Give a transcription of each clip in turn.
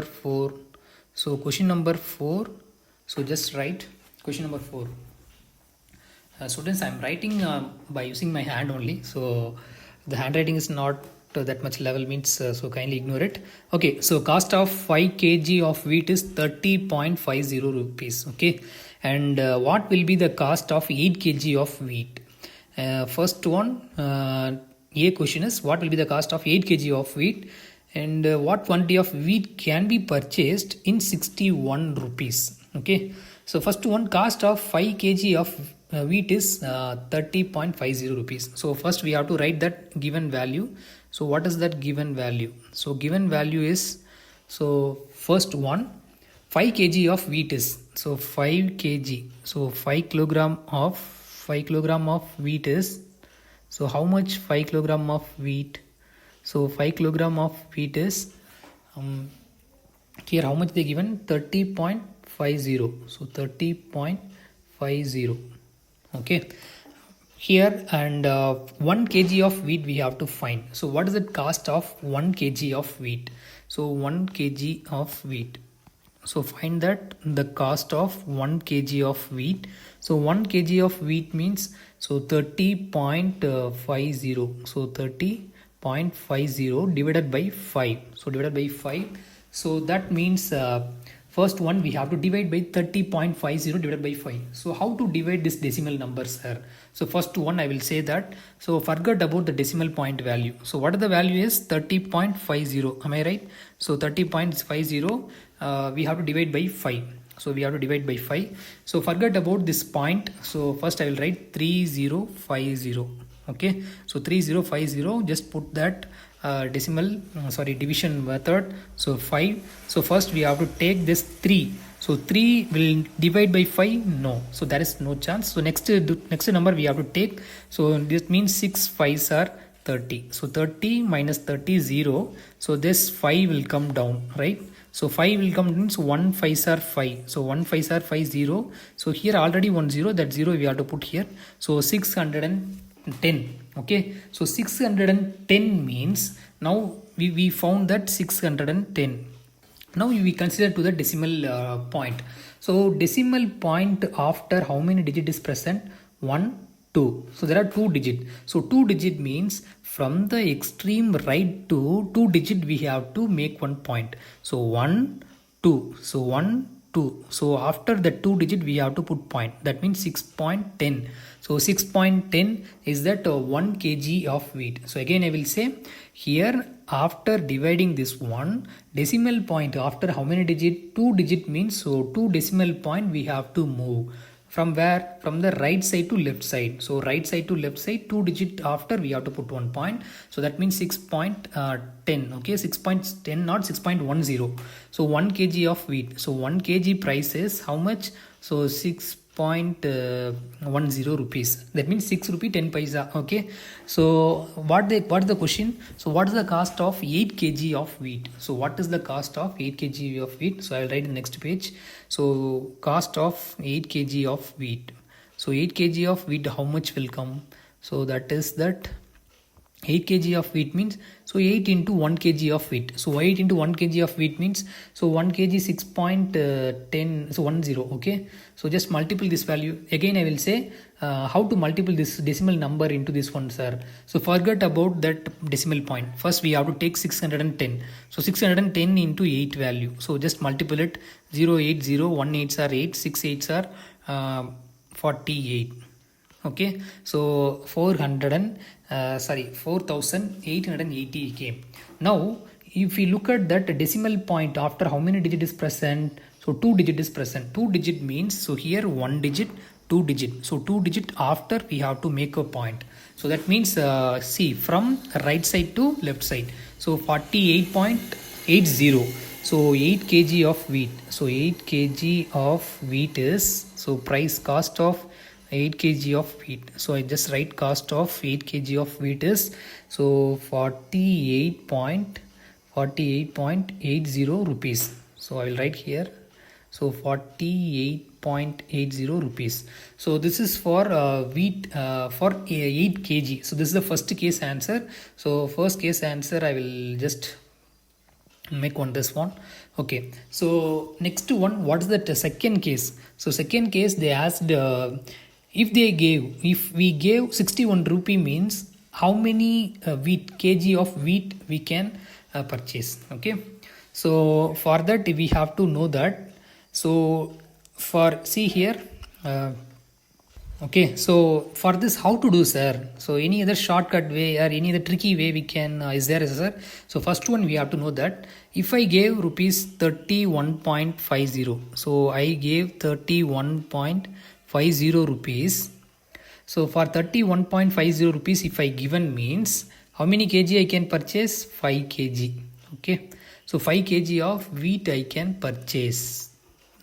4. So question number 4. So just write question number 4. Students, I'm writing by using my hand only. So the handwriting is not that much level means so kindly ignore it. Okay, so cost of 5 kg of wheat is 30.50 rupees. Okay, and what will be the cost of 8 kg of wheat? First one, A question is what will be the cost of 8 kg of wheat, and what quantity of wheat can be purchased in 61 rupees. Okay, so first one, cost of 5 kg of wheat is 30.50 rupees. So first we have to write that given value. So what is that given value? So given value is, so first one, 5 kg of wheat is, so 5 kg, so 5 kilogram of wheat is, so how much 5 kilogram of wheat? So 5 kilogram of wheat is here how much they given? 30.50. So 30.50. Okay, here, and 1 kg of wheat we have to find. So what is the cost of 1 kg of wheat? So 1 kg of wheat, so find that the cost of 1 kg of wheat. So 1 kg of wheat means, so 30.50. So 30.50 divided by 5. So divided by 5. So that means first one we have to divide by 30.50 divided by 5. So how to divide this decimal number, sir? So first one I will say that, so forget about the decimal point value. So what the value is? 30.50. Am I right? So 30.50 we have to divide by 5. So we have to divide by 5. So forget about this point. So first I will write 3050. Okay, so 3050, just put that division method. So 5. So first we have to take this 3. So 3 will divide by 5? No. So there is no chance. So next number we have to take. So this means 6 5s are 30. So 30 minus 30 0. So this 5 will come down, right? So 5 will come down. So 1 5s are 5. So 1 5s are 5 0. So here already 1 0. That 0 we have to put here. So 610. Okay, so 610 means now we found that 610. Now we consider to the decimal point. So decimal point after how many digit is present? 1 2. So there are 2 digit. So 2 digit means from the extreme right to 2 digit we have to make 1 point. So 1 2. So 1 2. So after the 2 digit we have to put point. That means 6.10. So 6.10 is that 1 kg of wheat. So again I will say here, after dividing this one decimal point after how many digit? 2 digit means, so 2 decimal point we have to move. From where? From the right side to left side. So right side to left side, 2 digit after we have to put 1 point. So that means 6.10. Okay, 6.10, not 6.10. So 1 kg of wheat. So 1 kg price is how much? So 6.10 rupees. That means 6 rupee 10 paisa. Okay, so what is the question? So what is the cost of 8 kg of wheat? So what is the cost of 8 kg of wheat? So I will write the next page. So cost of 8 kg of wheat. So 8 kg of wheat, how much will come? So that is that 8 kg of wheat means, so 8 into 1 kg of wheat. So 8 into 1 kg of wheat means, so 1 kg 6.10, so 10. Okay, so just multiple this value. Again I will say how to multiple this decimal number into this one, sir. So forget about that decimal point. First we have to take 610. So 610 into 8 value. So just multiple it. 0 8 0 1 8s are 8, 6 8s are 48. Okay, so 4880 came. Now if we look at that decimal point after how many digit is present? So 2 digit is present. 2 digit means, so here 1 digit, 2 digit. So 2 digit after we have to make a point. So that means see, from right side to left side. So 48.80. So 8 kg of wheat. So 8 kg of wheat is, so price cost of 8 kg of wheat. So I just write cost of 8 kg of wheat is, so 48.80 rupees. So I will write here, so 48.80 rupees. So this is for wheat for 8 kg. So this is the first case answer. So first case answer I will just make this one. Okay, so next one, what is the second case? So second case they asked if we gave 61 rupee means how many wheat kg of wheat we can purchase. Okay, so for that we have to know that. So for see here. Okay, so for this, how to do, sir? So any other shortcut way or any other tricky way we can is there, sir? So first one we have to know that if I gave rupees 31.50, so I gave 31.50 rupees. So for 31.50 rupees, if I given means how many kg I can purchase? 5 kg. Okay, so 5 kg of wheat I can purchase.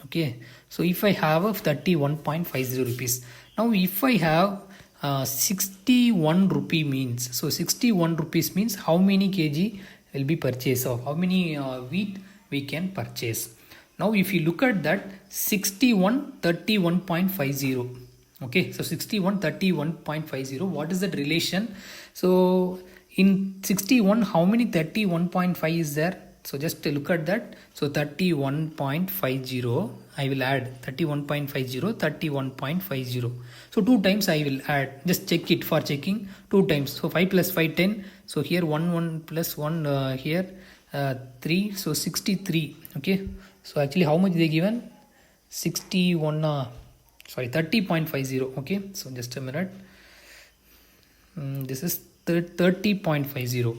Okay, so if I have a 31.50 rupees, now if I have 61 rupee means, so 61 rupees means how many kg will be purchased of how many wheat we can purchase. Now if you look at that 61 31.50, okay, so 61 31.50, what is that relation? So in 61 how many 31.5 is there? So just look at that. So 31.50, I will add 31.50, 31.50. So 2 times I will add. Just check it for checking 2 times. So 5 plus 5, 10. So here 1 plus 1 here 3. So 63. Okay. So actually how much they given? 61. Sorry, 30.50. Okay. So just a minute. This is 30.50.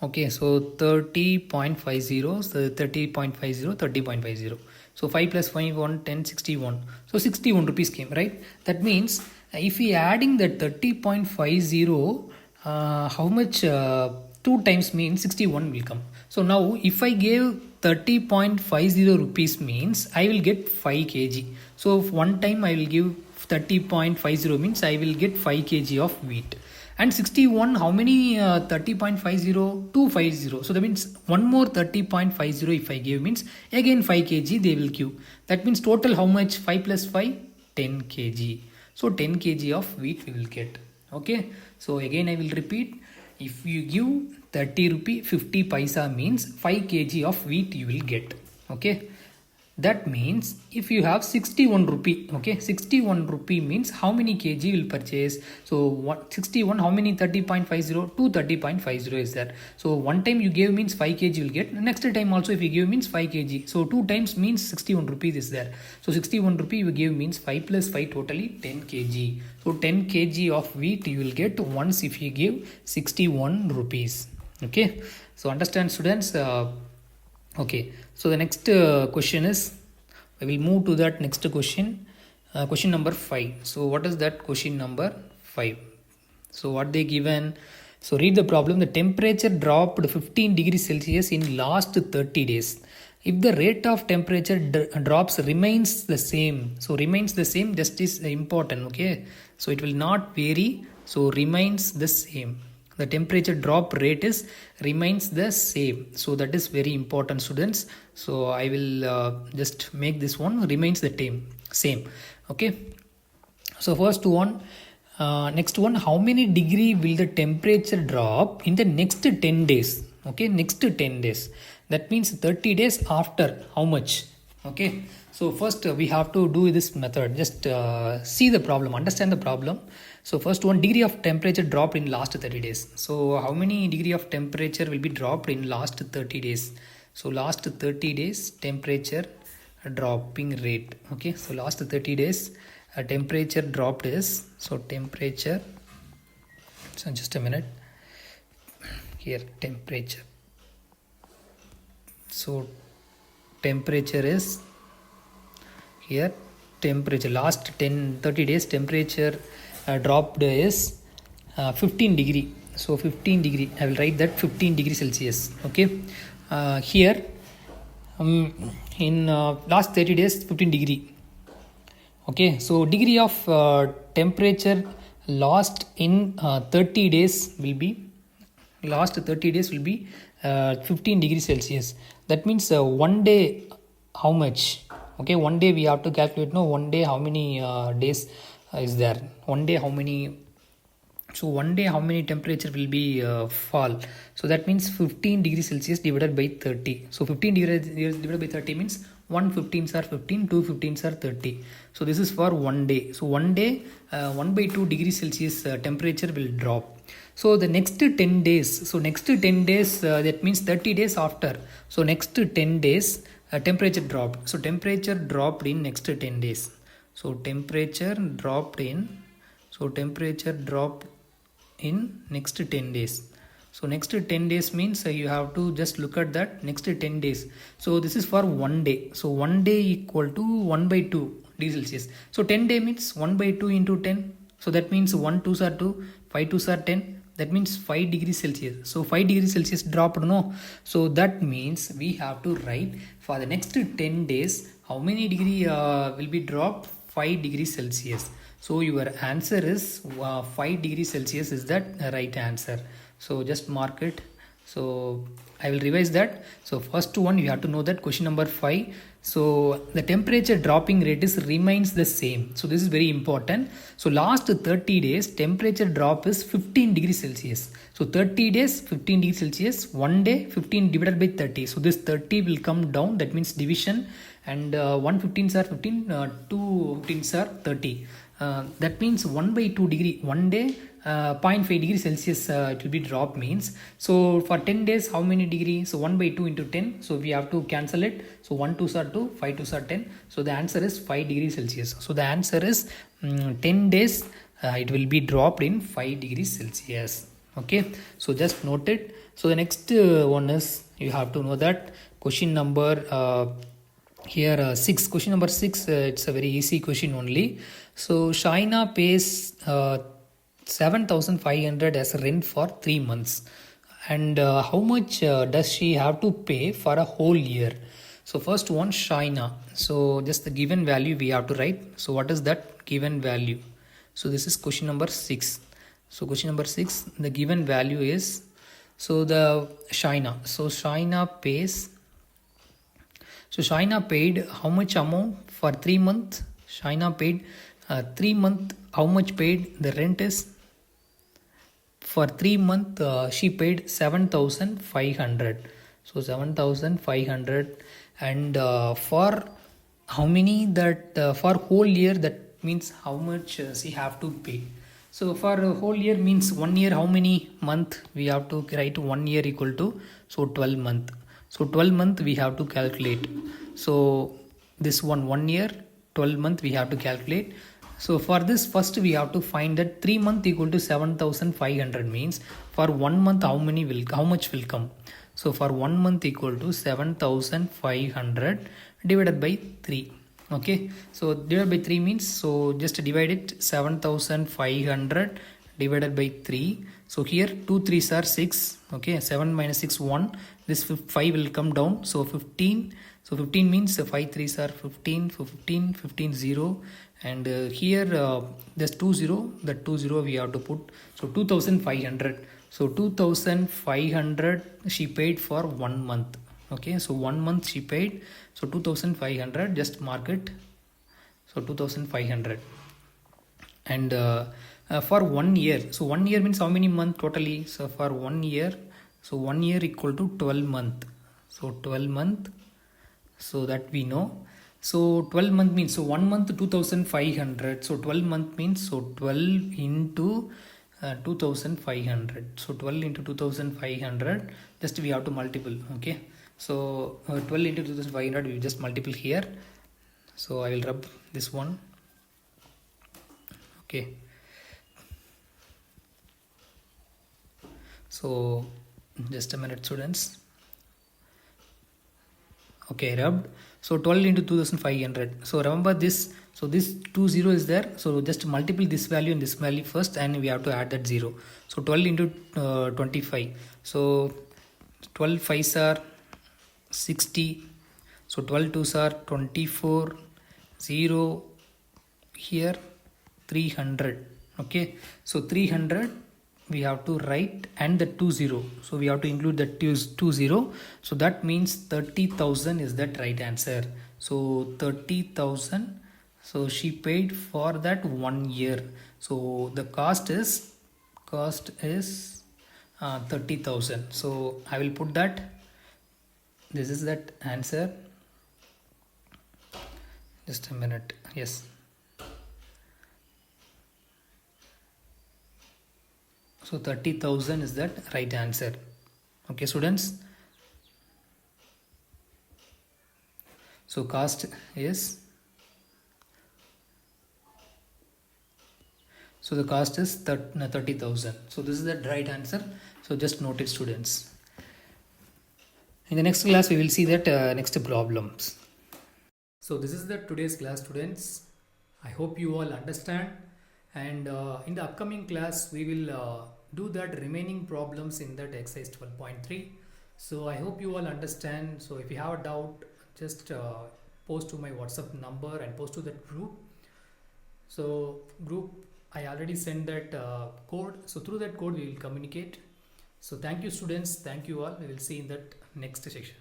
Okay, so 30.50, so 30.50, 30.50. So 5 plus 5, 1, 10, 61. So 61 rupees came, right? That means if we adding that 30.50, how much 2 times means 61 will come. So now if I gave 30.50 rupees means I will get 5 kg. So one time I will give 30.50 means I will get 5 kg of wheat. And 61, how many 30.50? 250. So that means one more 30.50 if I give means again 5 kg they will give. That means total how much? 5 plus 5? 10 kg. So 10 kg of wheat we will get. Okay. So again I will repeat. If you give 30 rupee 50 paisa means 5 kg of wheat you will get. Okay. That means if you have 61 rupee, okay, 61 rupee means how many kg will purchase? So 61, how many 30.50? 2 30.50 is there. So one time you gave means 5 kg you will get. Next time also if you give means 5 kg. So 2 times means 61 rupees is there. So 61 rupee you give means 5 plus 5 totally 10 kg. So 10 kg of wheat you will get once if you give 61 rupees. Okay. So understand students? Okay, so the next question is, I will move to that next question, question number 5. So what is that question number 5? So what they given? So read the problem. The temperature dropped 15 degrees Celsius in last 30 days. If the rate of temperature drops remains the same, so remains the same, just is important, okay? So it will not vary, so remains the same. The temperature drop rate is remains the same. So that is very important, students. So I will just make this one remains the same. Okay. So first one, next one, how many degree will the temperature drop in the next 10 days? Okay, next 10 days. That means 30 days after how much? Okay. So first we have to do this method. Just see the problem, understand the problem. So first 1 degree of temperature dropped in last 30 days. So how many degree of temperature will be dropped in last 30 days? So last 30 days temperature dropping rate. Okay. So last 30 days temperature dropped is, so temperature, so just a minute here, temperature. So temperature is here, temperature last 30 days temperature dropped is 15 degree. So 15 degree, I will write that 15 degree Celsius. Okay. Here in last 30 days 15 degree. Okay. So degree of temperature lost in 30 days will be, last 30 days will be 15 degrees Celsius. That means one day how much? Okay, one day we have to calculate. No, one day how many days is there? One day how many So one day how many temperature will be fall? So that means 15 degrees Celsius divided by 30. So 15 divided by 30 means 1 15s are 15, 2 15s are 30. So this is for one day. So one day 1 by 2 degrees Celsius temperature will drop. So the next 10 days, so next 10 days that means 30 days after. So next 10 days temperature dropped. So temperature dropped in next 10 days. So temperature dropped in next 10 days. So next 10 days means you have to just look at that next 10 days. So this is for one day. So one day equal to 1 by 2 degrees Celsius. So 10 day means 1 by 2 into 10. So that means 1 2s are 2, 5 2s are 10. That means 5 degrees Celsius. So 5 degrees Celsius dropped, no? So that means we have to write for the next 10 days how many degree will be dropped? 5 degrees Celsius. So your answer is 5 degrees Celsius is that right answer. So just mark it. So I will revise that. So first one you have to know that question number 5. So the temperature dropping rate is remains the same. So this is very important. So last 30 days temperature drop is 15 degrees Celsius. So 30 days 15 degrees Celsius, one day 15 divided by 30. So this 30 will come down, that means division, and 1 15s are 15, 2 15s are 30. That means 1 by 2 degree, one day 0.5 degrees Celsius it will be drop means. So for 10 days how many degree? So 1 by 2 into 10. So we have to cancel it. So 1 2s are 2, 5 2s are 10. So the answer is 5 degrees Celsius. So the answer is 10 days it will be dropped in 5 degrees Celsius. Okay, so just note it. So the next one is you have to know that question number here 6, question number 6, it's a very easy question only. So Shaina pays 7,500 as rent for 3 months, and how much does she have to pay for a whole year? So first one, Shaina. So just the given value we have to write. So what is that given value? So this is question number 6. So question number 6, the given value is, so the Shaina. So Shaina pays, so Shaina paid how much amount for 3 months? Shaina paid 3 month. How much paid? The rent is for 3 month she paid 7,500. So 7,500, and for how many that for whole year, that means how much she have to pay. So for a whole year means 1 year, how many month we have to write? 1 year equal to, so 12 month. So 12 month we have to calculate. So this one year 12 month we have to calculate. So for this first we have to find that 3 month equal to 7,500 means for 1 month how much will come? So for 1 month equal to 7,500 divided by 3. Okay, so divided by 3 means, so just divide it, 7,500 divided by 3. So here 2 3s are 6. Okay, 7 minus 6 1. This 5 will come down. So 15. So 15 means 5 3s are 15. 15 15 0. And here there's 2 0. The 2 0 we have to put. So 2,500. So 2,500 she paid for 1 month. Okay, so 1 month she paid. So 2,500, just mark it. So 2,500. And for 1 year, so 1 year means how many month totally? So for 1 year, so 1 year equal to 12 month. So 12 month, so that we know. So 12 month means, so 1 month 2,500. So 12 month means, so 12 into 2,500. So 12 into 2,500, just we have to multiple. Okay, so 12 into 2,500 we just multiple here. So I will rub this one. Okay, so just a minute students. Okay, rubbed. So 12 into 2,500. So remember this. So this 20 is there. So just multiply this value and this value first, and we have to add that 0. So 12 into 25. So 12 5s are 60. So 12 2s are 24. 0 here 300. Okay, so 300 we have to write, and the 20. So we have to include the 20. So that means 30,000 is that right answer. So 30,000. So she paid for that 1 year. So the cost is cost is 30,000. So I will put that. This is that answer. Just a minute. Yes. So 30,000 is that right answer. Okay, students. So cost is, so the cost is 30,000. So this is the right answer. So just note it, students. In the next class, we will see that next problems. So this is the today's class, students. I hope you all understand. And in the upcoming class, we will do that remaining problems in that exercise 12.3. So I hope you all understand. So if you have a doubt, just post to my WhatsApp number and post to that group. So group, I already sent that code. So through that code, we will communicate. So thank you, students. Thank you all. We will see in that next section.